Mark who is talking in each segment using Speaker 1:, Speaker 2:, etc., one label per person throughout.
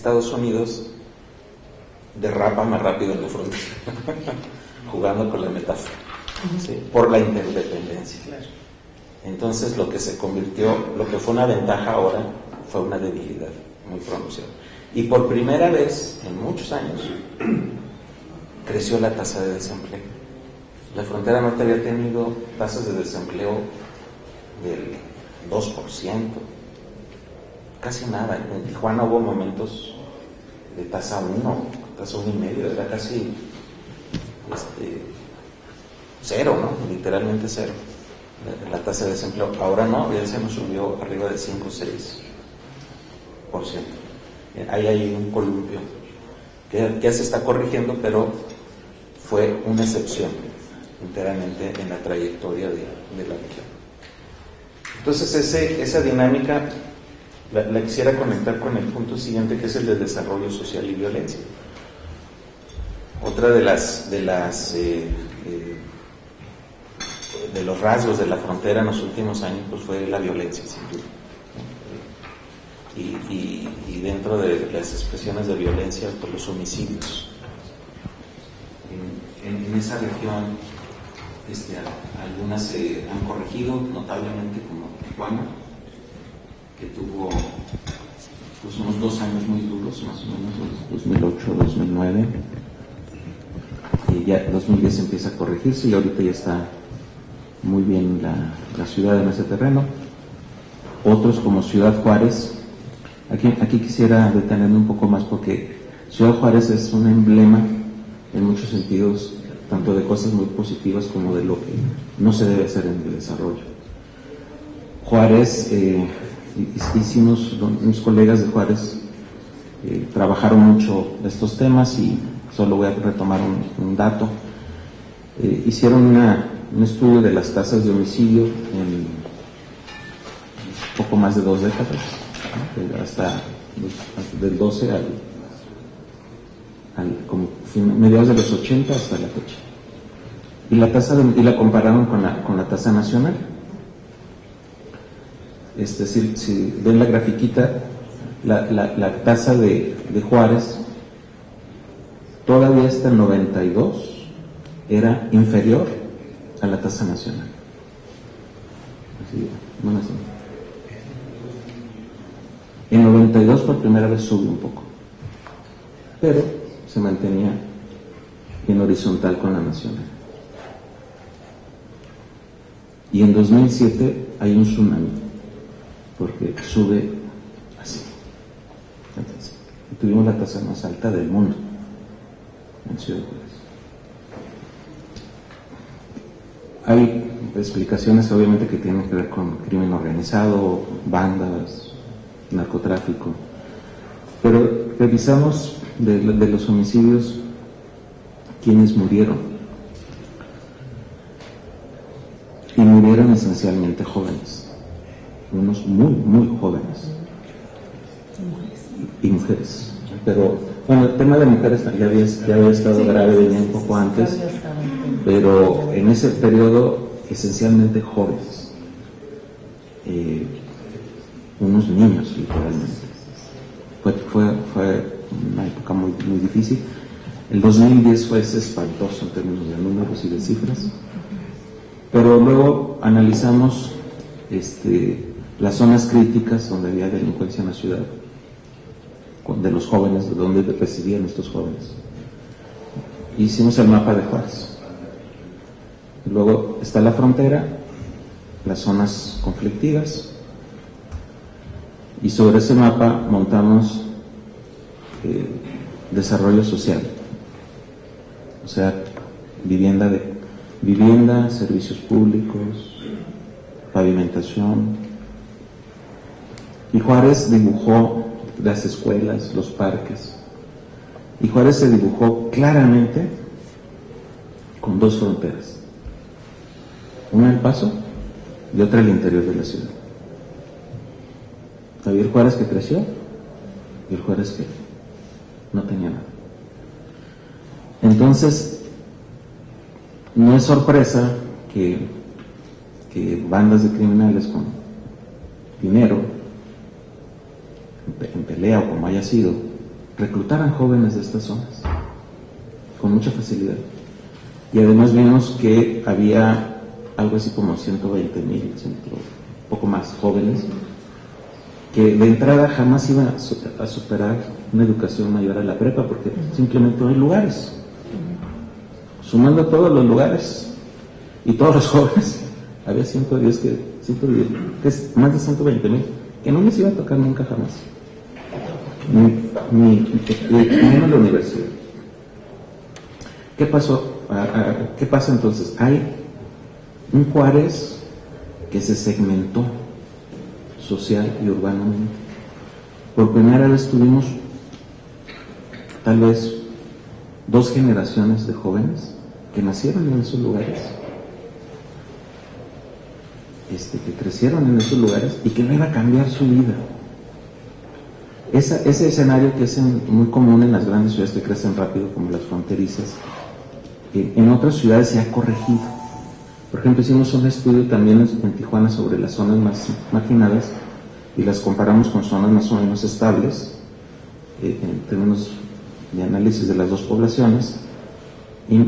Speaker 1: Estados Unidos derrapa más rápido en la frontera, jugando con la metáfora, ¿sí? Por la interdependencia. Entonces lo que se convirtió, lo que fue una ventaja ahora, fue una debilidad muy pronunciada. Y por primera vez en muchos años creció la tasa de desempleo. La frontera norte había tenido tasas de desempleo del 2%, casi nada. En Tijuana hubo momentos de tasa 1, tasa 1,5, era casi cero, ¿no? Literalmente cero, la tasa de desempleo. Ahora no, ya se nos subió arriba del 5 o 6%. Hay ahí un columpio que ya se está corrigiendo, pero fue una excepción enteramente en la trayectoria de la región. Entonces esa dinámica la quisiera conectar con el punto siguiente, que es el del desarrollo social y violencia. Otra de los rasgos de la frontera en los últimos años pues fue la violencia, sin duda. Y dentro de las expresiones de violencia, pues los homicidios. En esa región algunas se han corregido notablemente, como Tijuana, que tuvo pues unos 2 años muy duros, más o menos, 2008, 2009, y ya 2010 empieza a corregirse y ahorita ya está muy bien la ciudad en ese terreno. Otros como Ciudad Juárez, aquí quisiera detenerme un poco más, porque Ciudad Juárez es un emblema en muchos sentidos, tanto de cosas muy positivas como de lo que no se debe hacer en el desarrollo. Juárez, mis colegas de Juárez trabajaron mucho estos temas, y solo voy a retomar un dato. Hicieron un estudio de las tasas de homicidio en poco más de 2 décadas, ¿no? hasta del 12 como mediados de los 80 hasta la fecha, y la compararon con la tasa nacional. Es decir, si ven la grafiquita, la tasa de Juárez todavía hasta el 92 era inferior a la tasa nacional. Así, bueno, así. En 92 por primera vez sube un poco, pero se mantenía en horizontal con la nacional. Y en 2007 hay un tsunami, porque sube así. Entonces, tuvimos la tasa más alta del mundo en Ciudad Juárez. Hay explicaciones obviamente que tienen que ver con crimen organizado, bandas, narcotráfico, pero revisamos de los homicidios quienes murieron, y murieron esencialmente jóvenes, unos muy jóvenes, y mujeres. Pero bueno, el tema de mujeres ya había estado grave un poco antes, pero en ese periodo esencialmente jóvenes, unos niños literalmente. Fue una época muy difícil. El 2010 fue espantoso en términos de números y de cifras, pero luego analizamos las zonas críticas donde había delincuencia en la ciudad, de los jóvenes, de donde residían estos jóvenes. Hicimos el mapa de Juárez. Luego está la frontera, las zonas conflictivas, y sobre ese mapa montamos desarrollo social, o sea, vivienda, servicios públicos, pavimentación. Y Juárez dibujó las escuelas, los parques, y Juárez se dibujó claramente con 2 fronteras, una El Paso y otra el interior de la ciudad. Había el Juárez que creció y el Juárez que no tenía nada. Entonces, no es sorpresa que bandas de criminales con dinero, en pelea o como haya sido, reclutaran jóvenes de estas zonas con mucha facilidad. Y además vimos que había algo así como 120,000, poco más jóvenes, que de entrada jamás iban a superar una educación mayor a la prepa, porque simplemente no hay lugares. Sumando todos los lugares y todos los jóvenes, había 110 que es más de 120,000, que no les iba a tocar nunca jamás, ni en la universidad. ¿Qué pasó? ¿Qué pasa entonces? Hay un Juárez que se segmentó social y urbanamente. Por primera vez tuvimos tal vez 2 generaciones de jóvenes que nacieron en esos lugares, que crecieron en esos lugares y que no iba a cambiar su vida. Ese escenario que es muy común en las grandes ciudades que crecen rápido, como las fronterizas, en otras ciudades se ha corregido. Por ejemplo, hicimos un estudio también en Tijuana sobre las zonas más marginadas y las comparamos con zonas más o menos estables en términos de análisis de las dos poblaciones, y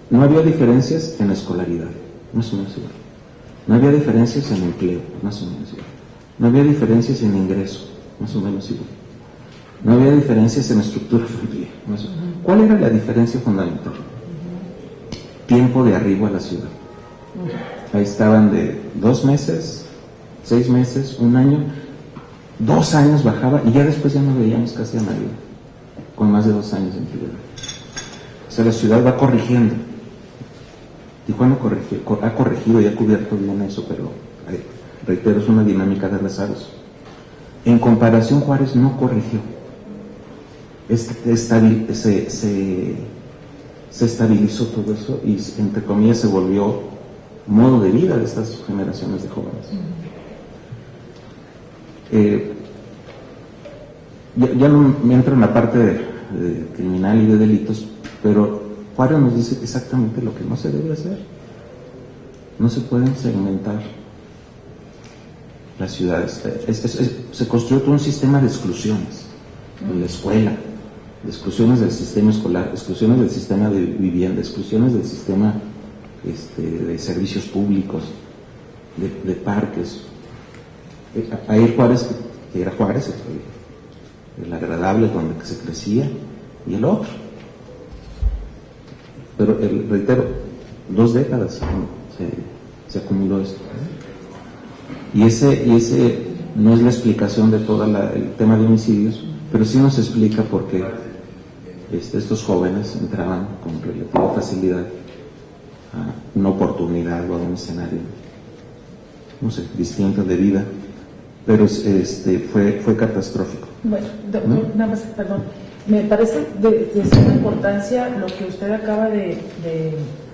Speaker 1: no había diferencias en la escolaridad, más o menos igual. No había diferencias en empleo, más o menos igual. No había diferencias en ingreso, más o menos igual. No había diferencias en estructura familiar, más o menos. ¿Cuál era la diferencia fundamental? Tiempo de arribo a la ciudad. Ahí estaban de 2 meses, 6 meses, 1 año, 2 años bajaba y ya después ya no veíamos casi a nadie con más de 2 años de antigüedad. O sea, la ciudad va corrigiendo. Tijuana ha corregido y ha cubierto bien eso, pero reitero, es una dinámica de rezagos. En comparación, Juárez no corrigió. Se estabilizó todo eso y, entre comillas, se volvió modo de vida de estas generaciones de jóvenes. Ya no me entro en la parte de criminal y de delitos, pero Juárez nos dice exactamente lo que no se debe hacer. No se pueden segmentar las ciudades. Se construyó todo un sistema de exclusiones en la escuela, de exclusiones del sistema escolar, exclusiones del sistema de vivienda, exclusiones del sistema de servicios públicos, de parques. Ahí Juárez, que era Juárez, el agradable donde se crecía, y el otro. Pero reitero, 2 décadas se acumuló esto. Y ese no es la explicación de todo el tema de homicidios, pero sí nos explica por qué estos jóvenes entraban con relativa facilidad a una oportunidad o a un escenario, no sé, distinto de vida, pero fue catastrófico.
Speaker 2: Bueno, nada más, perdón, me parece de suma importancia lo que usted acaba de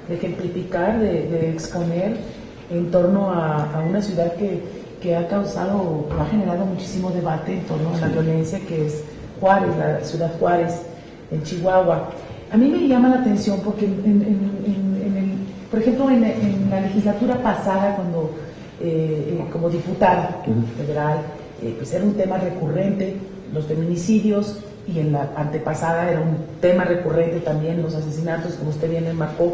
Speaker 2: ejemplificar, de exponer en torno a una ciudad que ha causado, ha generado muchísimo debate en torno a la violencia, que es Juárez, la ciudad Juárez, en Chihuahua. A mí me llama la atención porque, por ejemplo, en la legislatura pasada, cuando como diputada federal, pues era un tema recurrente los feminicidios, y en la antepasada era un tema recurrente también los asesinatos, como usted bien marcó.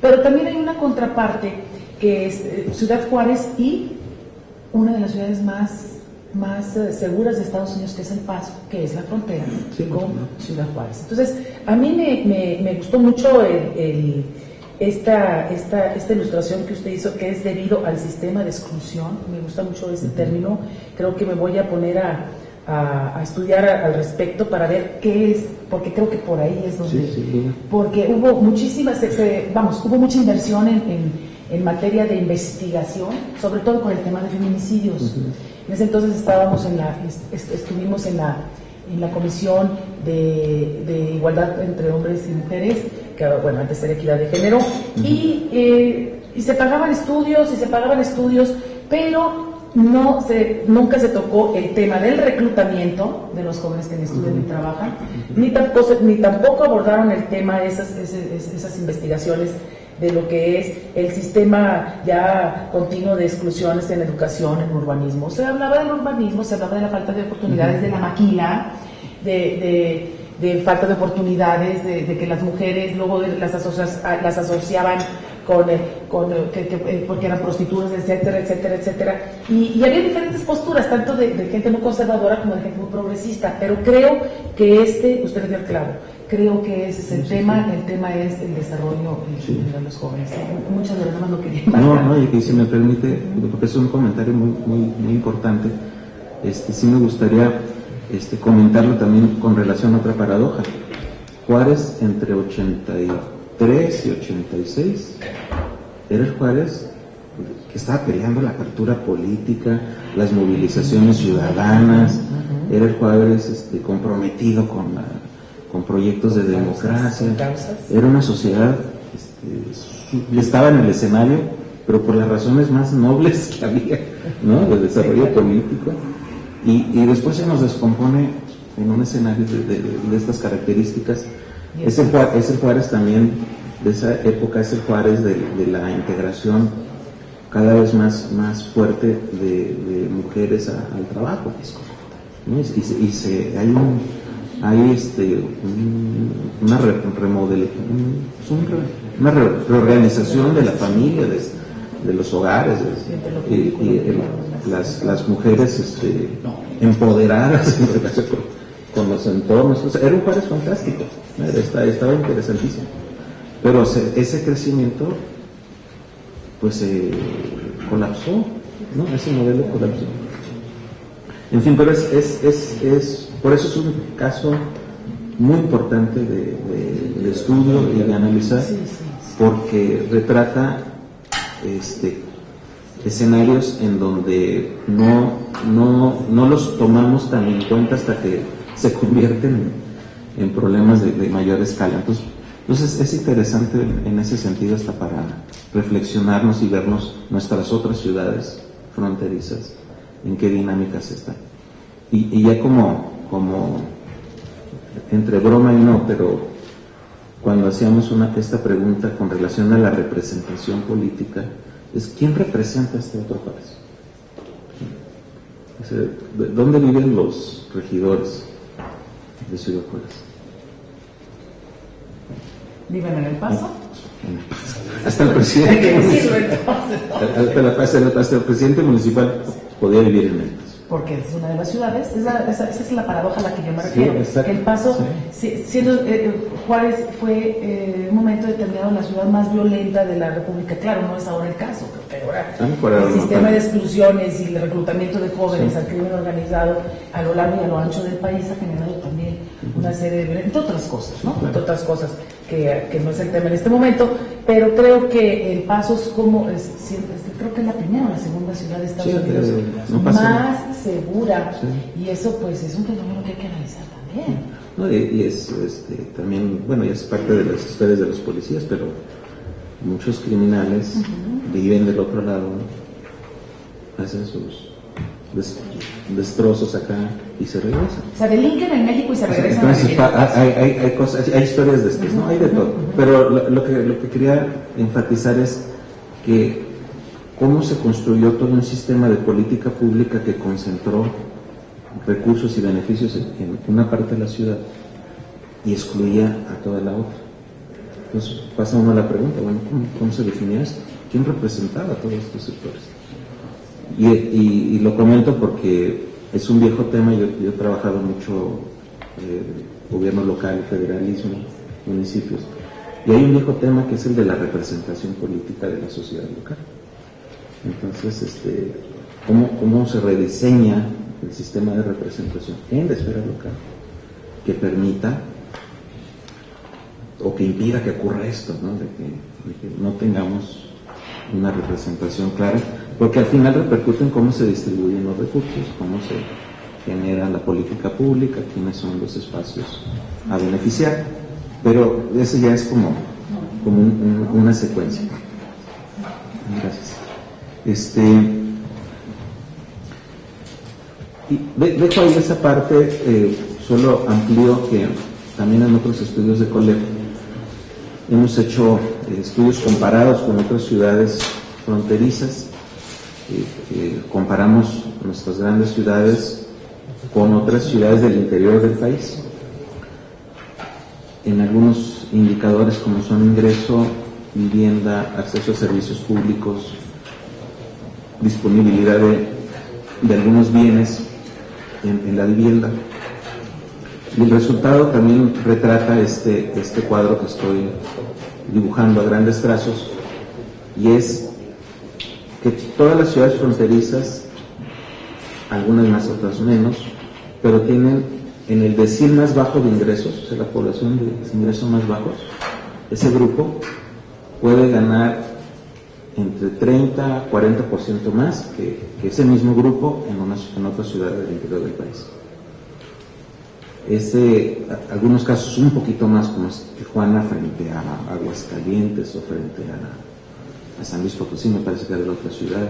Speaker 2: Pero también hay una contraparte que es Ciudad Juárez y una de las ciudades más seguras de Estados Unidos, que es El Paso, que es la frontera con Ciudad Juárez. Entonces, a mí me gustó mucho esta ilustración que usted hizo, que es debido al sistema de exclusión. Me gusta mucho ese término. Creo que me voy a poner a estudiar al respecto para ver qué es, porque creo que por ahí es donde... Porque hubo muchísimas, hubo mucha inversión en materia de investigación, sobre todo con el tema de feminicidios. En ese entonces estuvimos en la Comisión de Igualdad entre Hombres y Mujeres, que bueno, antes era Equidad de Género, y se pagaban estudios, pero nunca se tocó el tema del reclutamiento de los jóvenes que estudian y trabajan, ni tampoco abordaron el tema de esas investigaciones de lo que es el sistema ya continuo de exclusiones en educación, en urbanismo. Se hablaba del urbanismo, se hablaba de la falta de oportunidades, de la maquila, de falta de oportunidades, de que las mujeres luego las asociaban porque eran prostitutas, etcétera, etcétera, etcétera. Y había diferentes posturas, tanto de gente muy conservadora como de gente muy progresista, pero creo que usted le dio el clavo, creo que ese es el tema es el desarrollo de los jóvenes. Muchas de las demás lo quería marcar.
Speaker 1: No, y si me permite, porque es un comentario muy importante, sí me gustaría comentarlo también con relación a otra paradoja. Juárez, entre 83 y 86, era el Juárez que estaba peleando la apertura política, las movilizaciones ciudadanas, era el Juárez comprometido con proyectos de democracia, era una sociedad, estaba en el escenario, pero por las razones más nobles que había, ¿no?, de desarrollo político. Y después se nos descompone en un escenario de estas características. Es el Juárez también de esa época, es el Juárez de la integración cada vez más fuerte de mujeres al trabajo, ¿no? Una reorganización de la familia, de los hogares, las mujeres empoderadas en relación con los entornos. O sea, era un Juárez fantástico, ¿no? Estaba interesantísimo, pero ese crecimiento pues colapsó, ¿no? Ese modelo colapsó. En fin, pero por eso es un caso muy importante de estudio y de analizar, porque retrata escenarios en donde no los tomamos tan en cuenta hasta que se convierten en problemas de mayor escala. Entonces es interesante en ese sentido, hasta para reflexionarnos y vernos nuestras otras ciudades fronterizas, en qué dinámicas están. Y ya como entre broma y no, pero cuando hacíamos esta pregunta con relación a la representación política, es ¿quién representa este otro país? O sea, ¿dónde viven los regidores de Ciudad Juárez?
Speaker 2: ¿Viven en El Paso?
Speaker 1: Hasta el presidente hasta el presidente municipal podía vivir en El Paso.
Speaker 2: Porque es una de las ciudades, esa es la paradoja a la que yo me refiero, que El Paso, siendo Juárez fue un momento determinado la ciudad más violenta de la República. Claro, no es ahora el caso, pero ahora el sistema de exclusiones y el reclutamiento de jóvenes al crimen organizado a lo largo y a lo ancho del país ha generado también una serie de violencia, entre otras cosas, ¿no? Entre otras cosas que no es el tema en este momento, pero creo que El Paso es creo que es la primera o la segunda ciudad de Estados Unidos más segura, y eso pues es un fenómeno que hay que analizar también.
Speaker 1: No, y es también, bueno, ya es parte de las historias de los policías, pero muchos criminales viven del otro lado, ¿no? Hacen sus destrozos acá y se regresan.
Speaker 2: O sea, delinquen en México y se regresan.
Speaker 1: Entonces, hay cosas, hay historias de estas, ¿no? Hay de todo. Pero lo que quería enfatizar es que cómo se construyó todo un sistema de política pública que concentró recursos y beneficios en una parte de la ciudad y excluía a toda la otra. Entonces pasa uno a la pregunta, bueno, ¿cómo se definía esto? ¿Quién representaba a todos estos sectores? Y lo comento porque es un viejo tema. Yo he trabajado mucho gobierno local, federalismo, municipios, y hay un viejo tema que es el de la representación política de la sociedad local. Entonces, ¿cómo se rediseña el sistema de representación en la esfera local que permita o que impida que ocurra esto, ¿no? De que no tengamos una representación clara, porque al final repercute en cómo se distribuyen los recursos, cómo se genera la política pública, quiénes son los espacios a beneficiar, pero eso ya es como una secuencia. Gracias. Y dejo ahí esa parte, solo amplío que también en otros estudios de COLEP hemos hecho estudios comparados con otras ciudades fronterizas, comparamos nuestras grandes ciudades con otras ciudades del interior del país. En algunos indicadores como son ingreso, vivienda, acceso a servicios públicos, disponibilidad de algunos bienes en la vivienda. Y el resultado también retrata este cuadro que estoy dibujando a grandes trazos, y es que todas las ciudades fronterizas, algunas más, otras menos, pero tienen en el decil más bajo de ingresos, o sea, la población de ingresos más bajos, ese grupo puede ganar entre 30 a 40% más que ese mismo grupo en otra ciudad del interior del país. Algunos casos un poquito más, como es Tijuana frente a Aguascalientes o frente a San Luis Potosí, me parece que era la otra ciudad.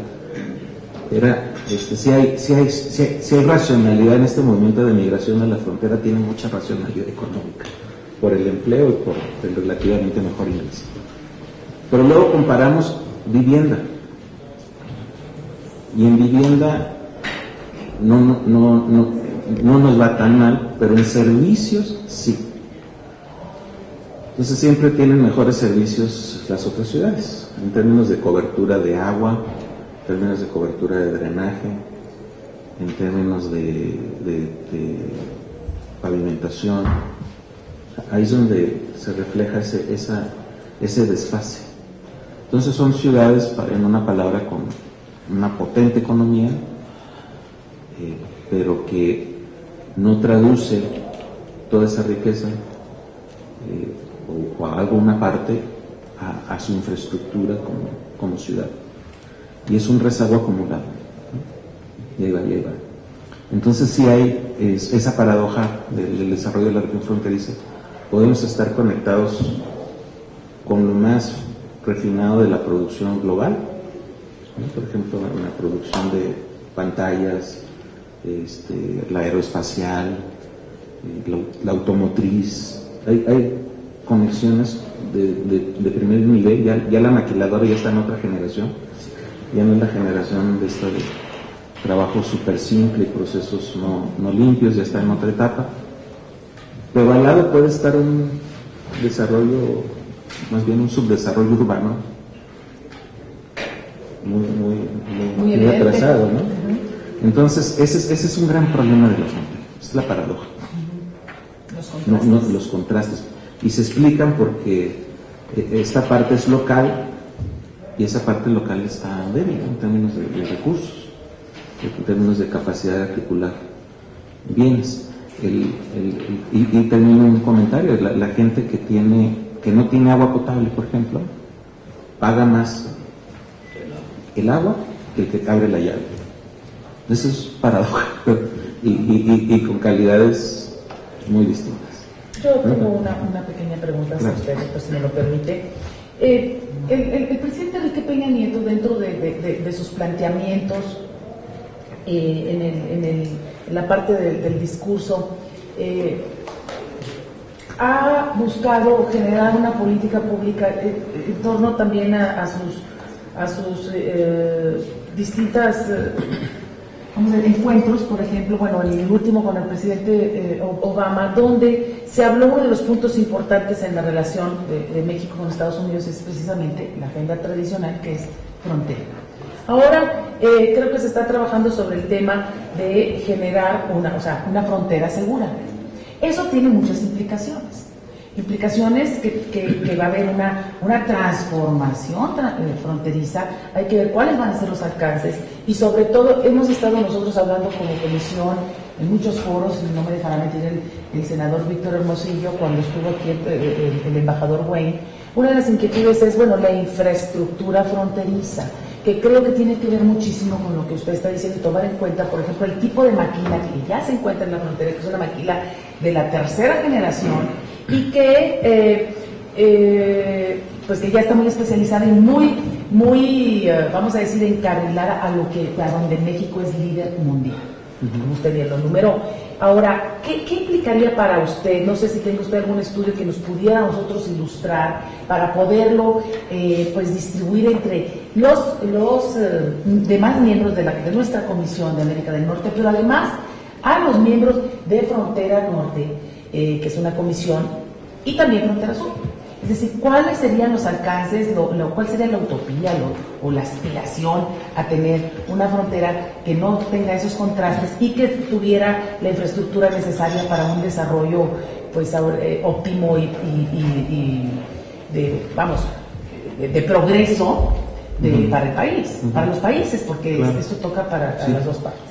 Speaker 1: Si hay racionalidad en este movimiento de migración a la frontera, tiene mucha racionalidad económica, por el empleo y por el relativamente mejor ingreso. Pero luego comparamos vivienda, y en vivienda no nos va tan mal, pero en servicios sí. Entonces siempre tienen mejores servicios las otras ciudades, en términos de cobertura de agua, en términos de cobertura de drenaje, en términos de pavimentación. Ahí es donde se refleja ese desfase. Entonces son ciudades, en una palabra, con una potente economía, pero que no traduce toda esa riqueza o a alguna parte a su infraestructura como ciudad. Y es un rezago acumulado, ¿no? Y ahí va. Entonces sí hay esa paradoja del desarrollo de la región fronteriza. Podemos estar conectados con lo más refinado de la producción global, ¿no? Por ejemplo, en la producción de pantallas, la aeroespacial, la automotriz. Hay conexiones de primer nivel. Ya la maquiladora ya está en otra generación, ya no es la generación de trabajo súper simple y procesos no limpios, ya está en otra etapa. Pero al lado puede estar un desarrollo, más bien un subdesarrollo urbano muy atrasado, ¿no? Entonces ese es un gran problema de la frontera, es la paradoja. Los contrastes. Y se explican porque esta parte es local y esa parte local está débil, ¿no? En términos de recursos, en términos de capacidad de articular bienes. Y termino un comentario: la gente que no tiene agua potable, por ejemplo, paga más el agua que el que abre la llave. Eso es paradoja, y con calidades muy distintas.
Speaker 2: Yo tengo una pequeña pregunta a usted, pues, si me lo permite. El presidente Enrique Peña Nieto, dentro de sus planteamientos en la parte del discurso, ha buscado generar una política pública en torno también a sus distintas encuentros. Por ejemplo, en el último con el presidente Obama, donde se habló, uno de los puntos importantes en la relación de México con Estados Unidos es precisamente la agenda tradicional, que es frontera. Ahora creo que se está trabajando sobre el tema de generar una frontera segura. Eso tiene muchas implicaciones que va a haber una transformación fronteriza. Hay que ver cuáles van a ser los alcances, y sobre todo hemos estado nosotros hablando como comisión en muchos foros, y no me dejará mentir el senador Víctor Hermosillo cuando estuvo aquí el embajador Wayne. Una de las inquietudes es la infraestructura fronteriza, que creo que tiene que ver muchísimo con lo que usted está diciendo, y tomar en cuenta, por ejemplo, el tipo de maquila que ya se encuentra en la frontera, que es una maquila de la tercera generación, y que ya está muy especializada y muy vamos a decir, encarrilada a donde México es líder mundial, como usted bien lo numeró. Ahora, ¿qué implicaría para usted? No sé si tenga usted algún estudio que nos pudiera a nosotros ilustrar para poderlo distribuir entre los demás miembros de nuestra Comisión de América del Norte, pero además a los miembros de Frontera Norte, que es una comisión, y también Frontera Sur. Es decir, ¿cuáles serían los alcances, cuál sería la utopía o la aspiración a tener una frontera que no tenga esos contrastes y que tuviera la infraestructura necesaria para un desarrollo pues óptimo y de progreso para el país, para los países, porque claro, esto toca para las dos partes?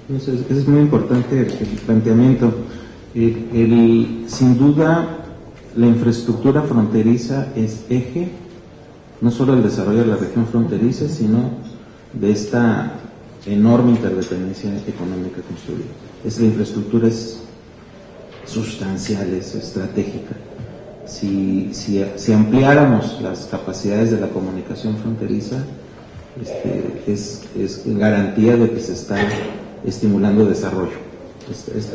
Speaker 3: Entonces, es muy importante el planteamiento. Sin duda, la infraestructura fronteriza es eje no solo del desarrollo de la región fronteriza, sino de esta enorme interdependencia económica construida. La infraestructura es sustancial, es estratégica. Si ampliáramos las capacidades de la comunicación fronteriza, es garantía de que se está estimulando desarrollo.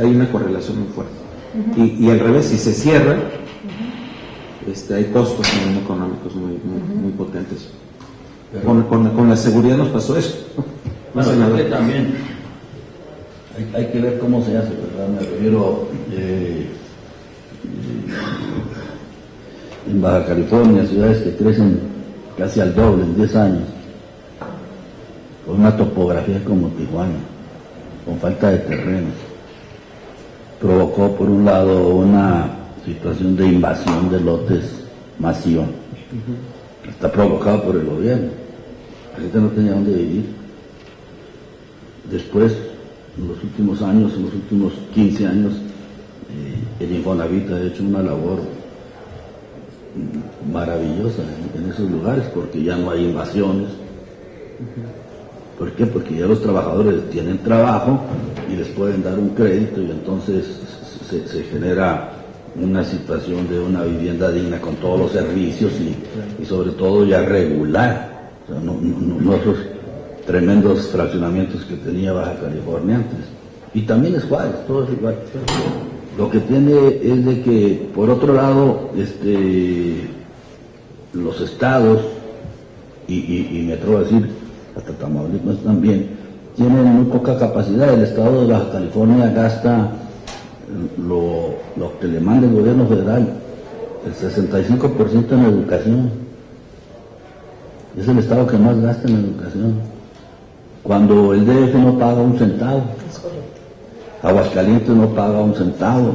Speaker 3: Hay una correlación muy fuerte. Y al revés, si se cierra, hay costos también económicos muy potentes. Con la seguridad nos pasó eso.
Speaker 4: Bueno, que también hay que ver cómo se hace, ¿verdad? Me refiero en Baja California, ciudades que crecen casi al doble en 10 años, con una topografía como Tijuana, con falta de terreno, provocó por un lado una situación de invasión de lotes masiva. Está provocado por el gobierno. La gente no tenía dónde vivir. Después, en los últimos años, en los últimos 15 años, el Infonavit ha hecho una labor maravillosa en esos lugares, porque ya no hay invasiones. ¿Por qué? Porque ya los trabajadores tienen trabajo y les pueden dar un crédito, y entonces se genera una situación de una vivienda digna con todos los servicios y sobre todo ya regular. O sea, no esos tremendos fraccionamientos que tenía Baja California antes. Y también es Juárez, todo es igual. Lo que tiene es de que, por otro lado, los estados, y me atrevo a decir, hasta Tamaulipas también, tienen muy poca capacidad. El estado de Baja California gasta lo que le manda el gobierno federal, el 65% en educación. Es el estado que más gasta en educación, cuando el DF no paga un centavo. Aguascalientes no paga un centavo.